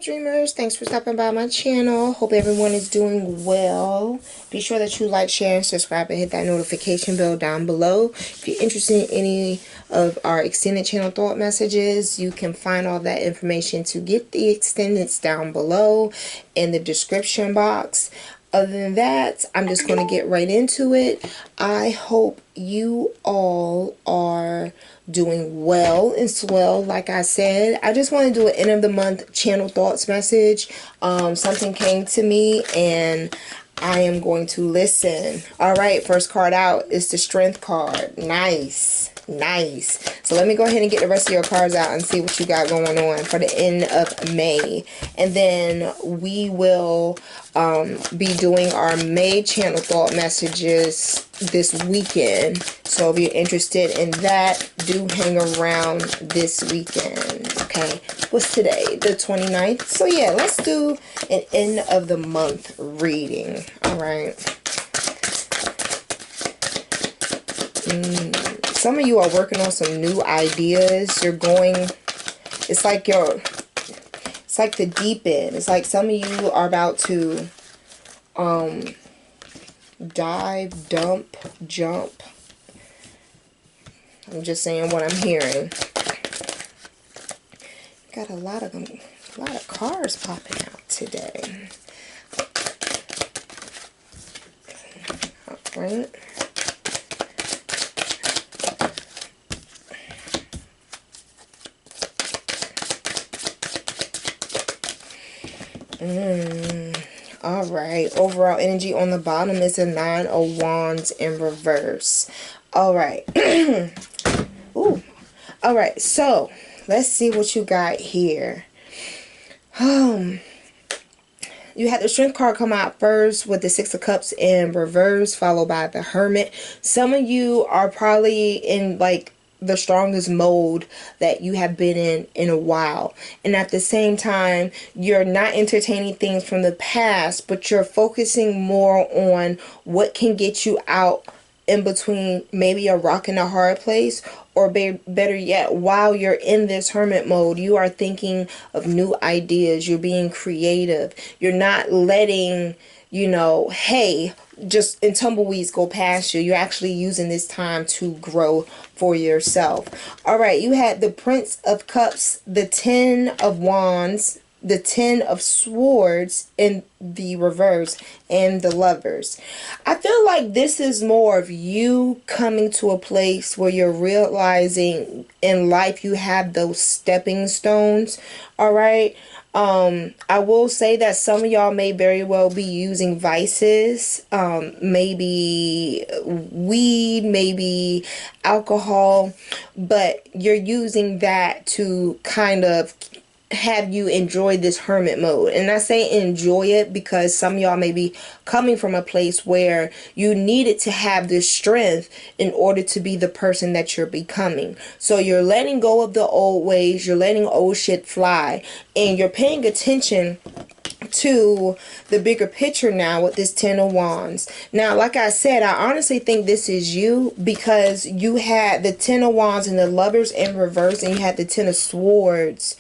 dreamers? Thanks for stopping by my channel. Hope everyone is doing well. Be sure that you like, share, and subscribe, and hit that notification bell down below. If you're interested in any of our extended channel thought messages, you can find all that information to get the extendeds down below in the description box. Other than that, I'm just going to get right into it. I hope you all are doing well and swell. Like I said, I just want to do an end of the month channel thoughts message. Something came to me and I am going to listen. All right, first card out is the Strength card. Nice. So let me go ahead and get the rest of your cards out and see what you got going on for the end of May. And then we will be doing our May channel thought messages this weekend. So if you're interested in that, do hang around this weekend. Okay, what's today? The 29th. So yeah, let's do an end of the month reading. All right. Some of you are working on some new ideas. You're going, it's like the deep end. It's like some of you are about to dive, dump, jump. I'm just saying what I'm hearing. Got a lot of cards popping out today. All right. Alright, overall energy on the bottom is a 9 of Wands in reverse. Alright. Ooh. Alright, so let's see what you got here. You had the Strength card come out first with the 6 of Cups in reverse, followed by the Hermit. Some of you are probably in like the strongest mode that you have been in a while, and at the same time you're not entertaining things from the past, but you're focusing more on what can get you out in between maybe a rock and a hard place, or better yet, while you're in this hermit mode, you are thinking of new ideas. You're being creative. You're not letting, you know, hey, just in tumbleweeds go past you. You're actually using this time to grow for yourself. All right, you had the Prince of Cups, the 10 of Wands, the 10 of Swords in the reverse, and the Lovers. I feel like this is more of you coming to a place where you're realizing in life you have those stepping stones. All right. I will say that some of y'all may very well be using vices, maybe weed, maybe alcohol, but you're using that to kind of have you enjoy this hermit mode. And I say enjoy it because some of y'all may be coming from a place where you needed to have this strength in order to be the person that you're becoming. So you're letting go of the old ways, you're letting old shit fly, and you're paying attention to the bigger picture now with this 10 of Wands. Now, like I said, I honestly think this is you, because you had the 10 of Wands and the Lovers in reverse, and you had the 10 of Swords.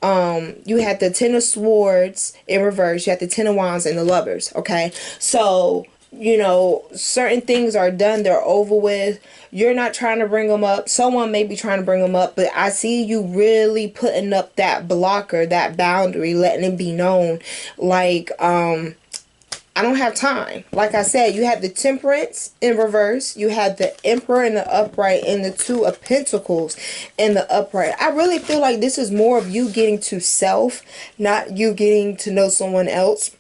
You had the 10 of Swords in reverse, you had the 10 of Wands and the Lovers. Okay, so you know, certain things are done, they're over with. You're not trying to bring them up. Someone may be trying to bring them up, but I see you really putting up that blocker, that boundary, letting it be known like, I don't have time. Like I said, you had the Temperance in reverse, you had the Emperor in the upright, and the 2 of Pentacles in the upright. I really feel like this is more of you getting to self, not you getting to know someone else.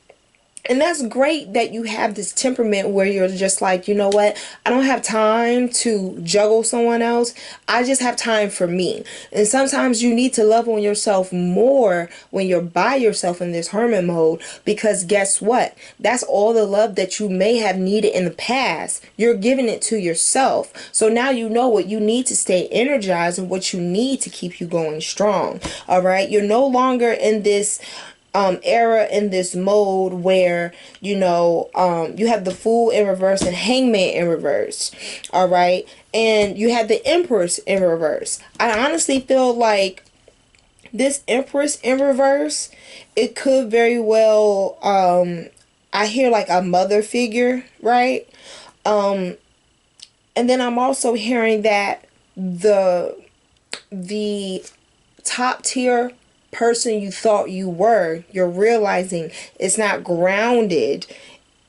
And that's great that you have this temperament where you're just like, you know what, I don't have time to juggle someone else. I just have time for me. And sometimes you need to love on yourself more when you're by yourself in this hermit mode, because guess what? That's all the love that you may have needed in the past. You're giving it to yourself. So now you know what you need to stay energized and what you need to keep you going strong. All right. You're no longer in this era, in this mode where, you know, you have the Fool in reverse and Hangman in reverse. All right. And you have the Empress in reverse. I honestly feel like This Empress in reverse, it could very well, I hear like a mother figure, right? And then I'm also hearing that the top tier person you thought you were, you're realizing it's not grounded.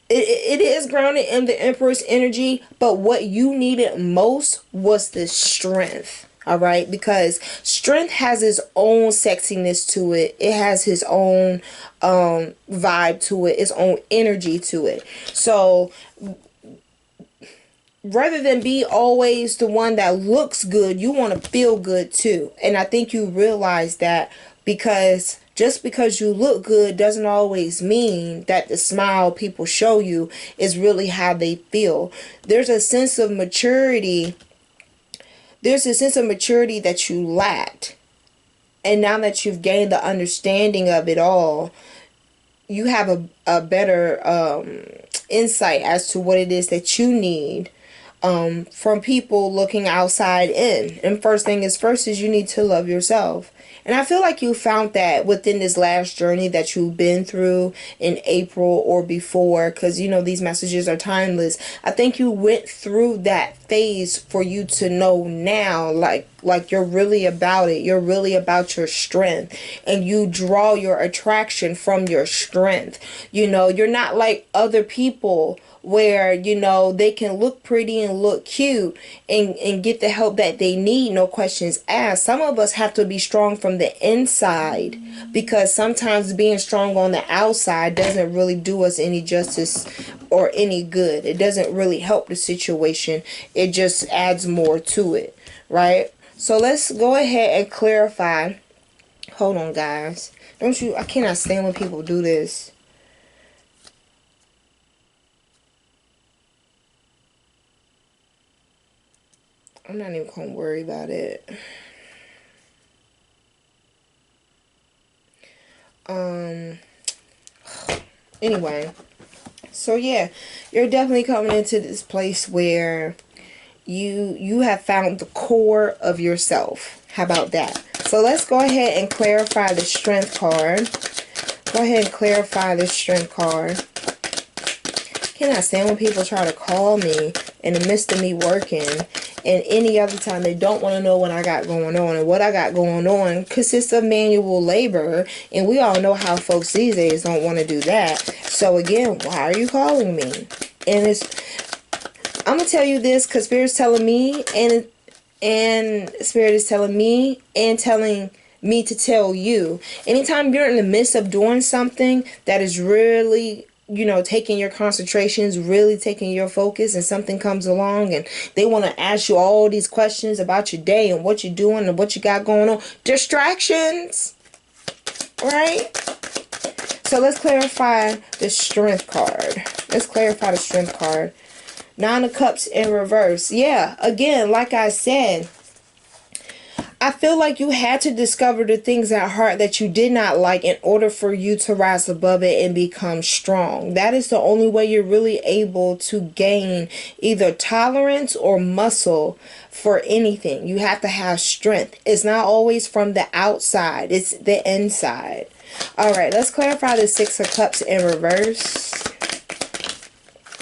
It is grounded in the Empress energy, but what you needed most was the strength. All right, because strength has its own sexiness to it. It has its own vibe to it, its own energy to it. So rather than be always the one that looks good, you want to feel good too. And I think you realize that, because just because you look good doesn't always mean that the smile people show you is really how they feel. There's a sense of maturity. There's a sense of maturity that you lacked. And now that you've gained the understanding of it all, you have a better insight as to what it is that you need from people looking outside in. And first thing is first is you need to love yourself. And I feel like you found that within this last journey that you've been through in April or before, because you know these messages are timeless. I think you went through that phase for you to know now, like you're really about it. You're really about your strength, and you draw your attraction from your strength. You know, you're not like other people where, you know, they can look pretty and look cute and get the help that they need, no questions asked. Some of us have to be strong from the inside, because sometimes being strong on the outside doesn't really do us any justice or any good. It doesn't really help the situation. It just adds more to it, right? So let's go ahead and clarify. Hold on, guys. I cannot stand when people do this. I'm not even gonna worry about it. Anyway, so yeah, you're definitely coming into this place where you have found the core of yourself. How about that? So let's go ahead and clarify the strength card. Go ahead and clarify the strength card. Cannot stand when people try to call me in the midst of me working, and any other time they don't want to know what I got going on. And what I got going on consists of manual labor, and we all know how folks these days don't want to do that. So again, why are you calling me? And I'm gonna tell you this because Spirit's telling me, and Spirit is telling me and telling me to tell you. Anytime you're in the midst of doing something that is really, you know, taking your concentrations, really taking your focus, and something comes along and they want to ask you all these questions about your day and what you're doing and what you got going on. Distractions, right? So let's clarify the strength card. Let's clarify the strength card. Nine of Cups in reverse. Yeah, again, like I said, I feel like you had to discover the things at heart that you did not like in order for you to rise above it and become strong. That is the only way you're really able to gain either tolerance or muscle for anything. You have to have strength. It's not always from the outside. It's the inside. All right, let's clarify the Six of Cups in reverse.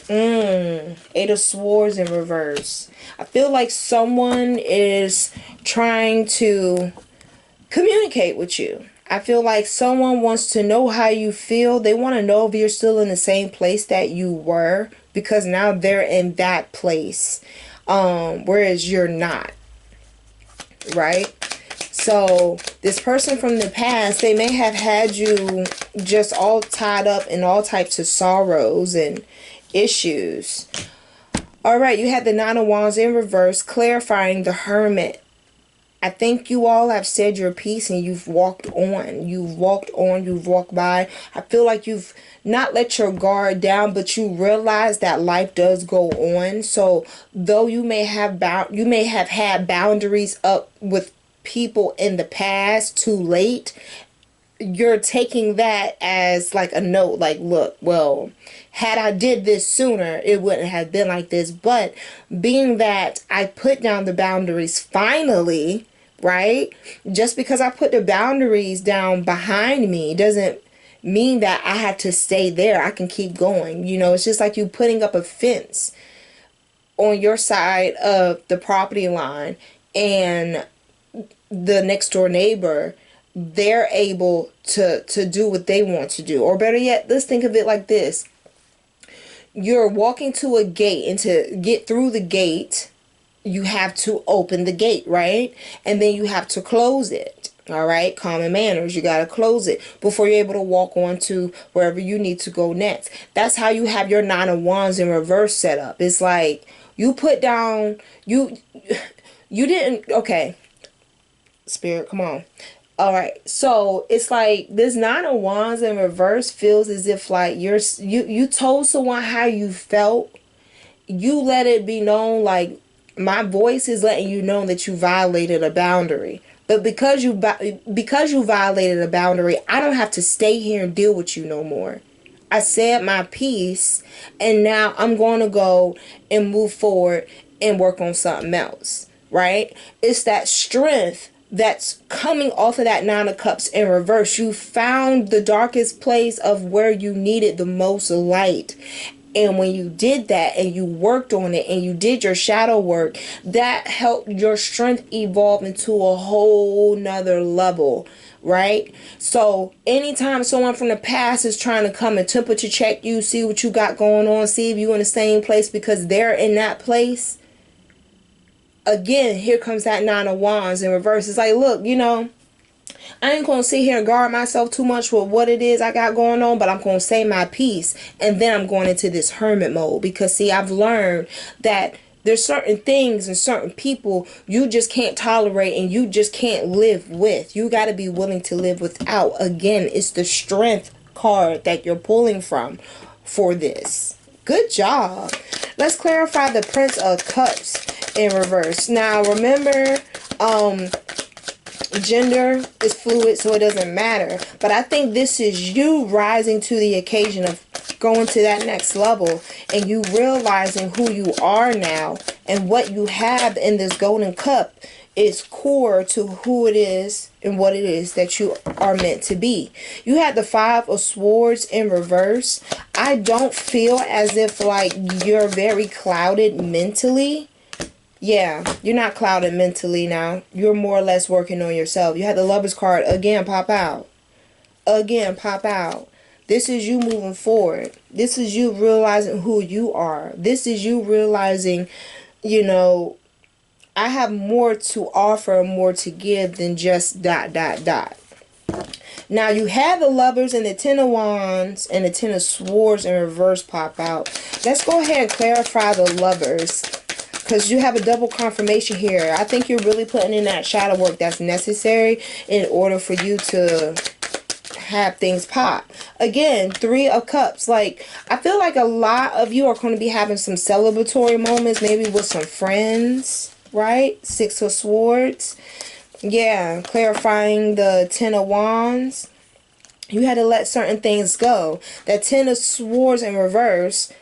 Eight of Swords in reverse. I feel like someone is trying to communicate with you. I feel like someone wants to know how you feel. They want to know if you're still in the same place that you were, because now they're in that place, whereas you're not, right? So this person from the past, they may have had you just all tied up in all types of sorrows and issues. All right, you had the Nine of Wands in reverse, clarifying the Hermit. I think you all have said your piece and you've walked on. You've walked on, you've walked by. I feel like you've not let your guard down, but you realize that life does go on. So though you may have had boundaries up with people in the past too late, you're taking that as like a note, like, look, well, had I did this sooner, it wouldn't have been like this. But being that I put down the boundaries finally, right? Just because I put the boundaries down behind me doesn't mean that I have to stay there. I can keep going. You know, it's just like you putting up a fence on your side of the property line, and the next door neighbor, they're able to do what they want to do. Or better yet, let's think of it like this. You're walking to a gate, and to get through the gate, you have to open the gate, right? And then you have to close it. All right, common manners. You got to close it before you're able to walk on to wherever you need to go next. That's how you have your Nine of Wands in reverse set up. It's like you put down, you didn't, okay, Spirit, come on. All right, so it's like this Nine of Wands in reverse feels as if like you told someone how you felt. You let it be known, like, my voice is letting you know that you violated a boundary. But because you violated a boundary, I don't have to stay here and deal with you no more. I said my piece, and now I'm going to go and move forward and work on something else, right? It's that strength that's coming off of that Nine of Cups in reverse. You found the darkest place of where you needed the most light. And when you did that and you worked on it and you did your shadow work, that helped your strength evolve into a whole nother level, right? So anytime someone from the past is trying to come and temperature check you, see what you got going on, see if you're in the same place because they're in that place, again, here comes that Nine of Wands in reverse. It's like, look, I ain't gonna sit here and guard myself too much with what it is I got going on, but I'm gonna say my piece, and then I'm going into this hermit mode. Because see, I've learned that there's certain things and certain people you just can't tolerate and you just can't live with. You got to be willing to live without. Again, it's the strength card that you're pulling from for this. Good job. Let's clarify the Prince of Cups in reverse. Now remember, gender is fluid, so it doesn't matter. But I think this is you rising to the occasion of going to that next level, and you realizing who you are now, and what you have in this golden cup is core to who it is and what it is that you are meant to be. You had the Five of Swords in reverse. I don't feel as if like you're very clouded mentally. Yeah, you're not clouded mentally now. You're more or less working on yourself. You had the Lover's card again pop out. Again pop out. This is you moving forward. This is you realizing who you are. This is you realizing, I have more to offer, more to give than just ... Now you have the Lovers and the Ten of Wands and the Ten of Swords in reverse pop out. Let's go ahead and clarify the Lovers, because you have a double confirmation here. I think you're really putting in that shadow work that's necessary in order for you to have things pop. Again, Three of Cups. Like, I feel like a lot of you are going to be having some celebratory moments, maybe with some friends, right? Six of Swords. Yeah, clarifying the Ten of Wands. You had to let certain things go. That Ten of Swords in reverse.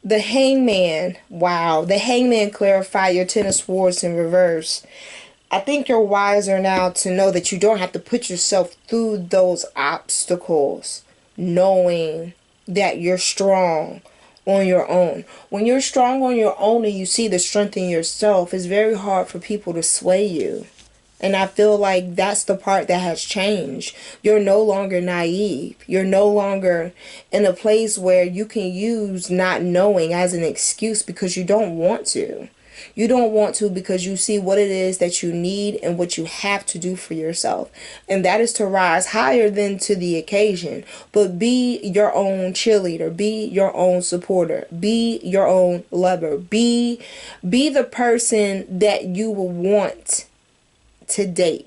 The Hangman. Wow. The Hangman clarified your Ten of Swords in reverse. I think you're wiser now to know that you don't have to put yourself through those obstacles, knowing that you're strong on your own. When you're strong on your own and you see the strength in yourself, it's very hard for people to sway you. And I feel like that's the part that has changed. You're no longer naive. You're no longer in a place where you can use not knowing as an excuse because you don't want to. You don't want to because you see what it is that you need and what you have to do for yourself. And that is to rise higher than to the occasion. But be your own cheerleader. Be your own supporter. Be your own lover. Be the person that you will want to date,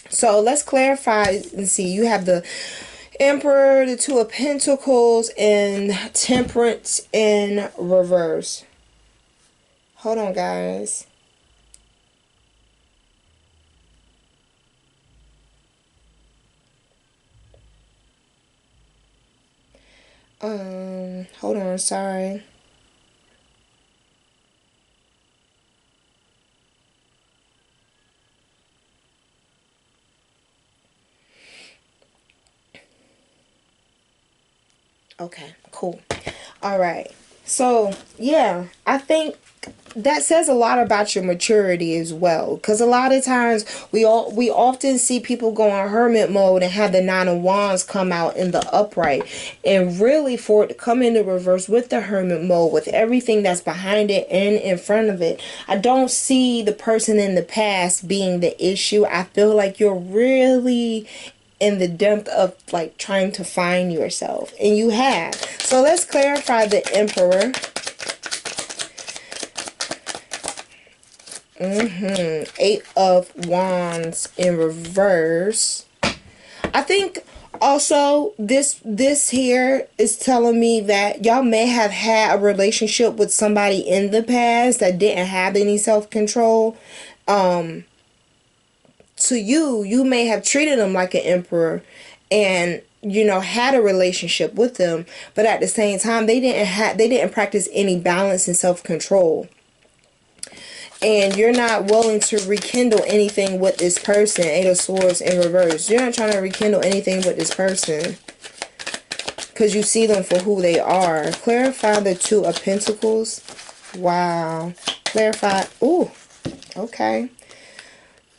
So let's clarify and see. You have the Emperor, the Two of Pentacles, and Temperance in reverse. Hold on, guys. Hold on, sorry. Okay, cool. All right. So, yeah, I think that says a lot about your maturity as well, because a lot of times we often see people go on hermit mode and have the Nine of Wands come out in the upright, and really for it to come into reverse with the hermit mode, with everything that's behind it and in front of it, I don't see the person in the past being the issue. I feel like you're really in the depth of like trying to find yourself, and you have. So let's clarify the Emperor. Eight of Wands in reverse. I think also this here is telling me that y'all may have had a relationship with somebody in the past that didn't have any self-control. To you may have treated them like an emperor, and had a relationship with them, but at the same time they didn't practice any balance and self-control. And you're not willing to rekindle anything with this person. Eight of Swords in reverse. You're not trying to rekindle anything with this person, because you see them for who they are. Clarify the Two of Pentacles. Wow. Clarify. Ooh. Okay.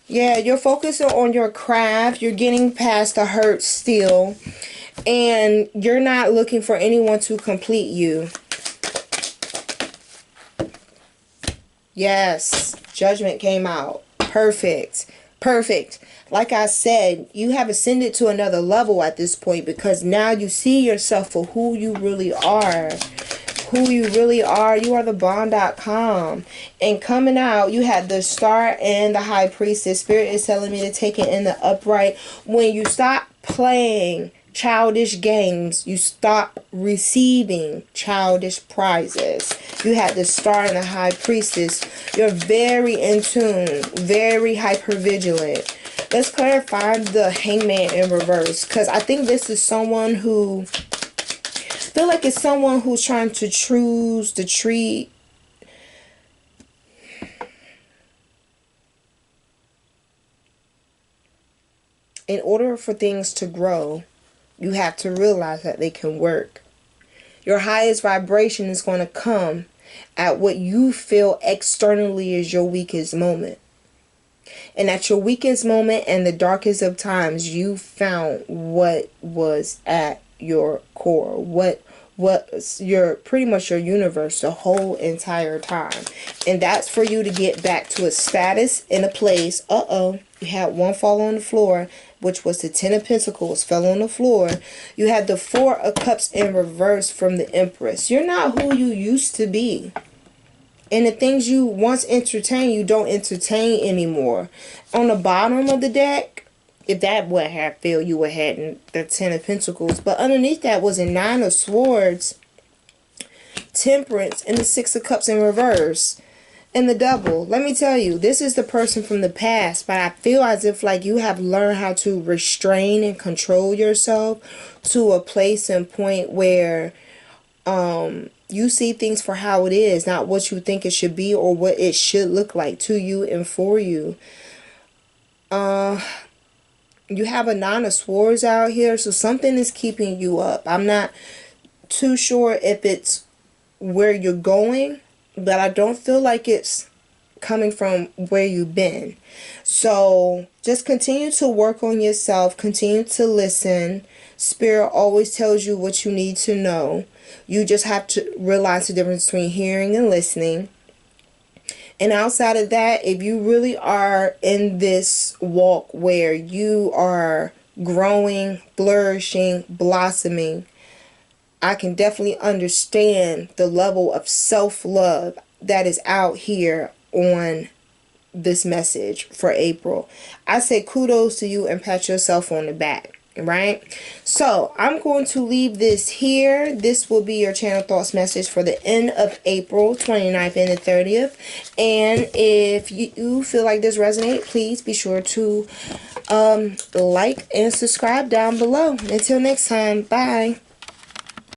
Yeah, you're focusing on your craft. You're getting past the hurt still. And you're not looking for anyone to complete you. Yes, Judgment came out. Perfect. Perfect. Like I said, you have ascended to another level at this point, because now you see yourself for who you really are. Who you really are. You are the Bond.com. And coming out, you had the Star and the High Priestess. Spirit is telling me to take it in the upright. When you stop playing childish games, you stop receiving childish prizes. You had the Star and the High Priestess. You're very in tune, very hyper vigilant. Let's clarify the Hangman in reverse, because I think this is someone who, I feel like it's someone who's trying to choose the tree. In order for things to grow, you have to realize that they can work. Your highest vibration is going to come at what you feel externally is your weakest moment. And at your weakest moment and the darkest of times, you found what was at your core, what your pretty much your universe the whole entire time. And that's for you to get back to a status in a place. You had one fall on the floor, which was the Ten of Pentacles, fell on the floor. You had the Four of Cups in reverse from the Empress. You're not who you used to be. And the things you once entertained, you don't entertain anymore. On the bottom of the deck, if that would have failed, you would have had the Ten of Pentacles. But underneath that was a Nine of Swords, Temperance, and the Six of Cups in reverse. And the Double. Let me tell you, this is the person from the past. But I feel as if like you have learned how to restrain and control yourself to a place and point where you see things for how it is, not what you think it should be or what it should look like to you and for you. You have a Nine of Swords out here, so something is keeping you up. I'm not too sure if it's where you're going, but I don't feel like it's coming from where you've been. So just continue to work on yourself. Continue to listen. Spirit always tells you what you need to know. You just have to realize the difference between hearing and listening. And outside of that, if you really are in this walk where you are growing, flourishing, blossoming, I can definitely understand the level of self-love that is out here on this message for April. I say kudos to you and pat yourself on the back. Right? So I'm going to leave this here. This will be your channel thoughts message for the end of April 29th and the 30th. And if you feel like this resonates, please be sure to like and subscribe down below. Until next time, bye.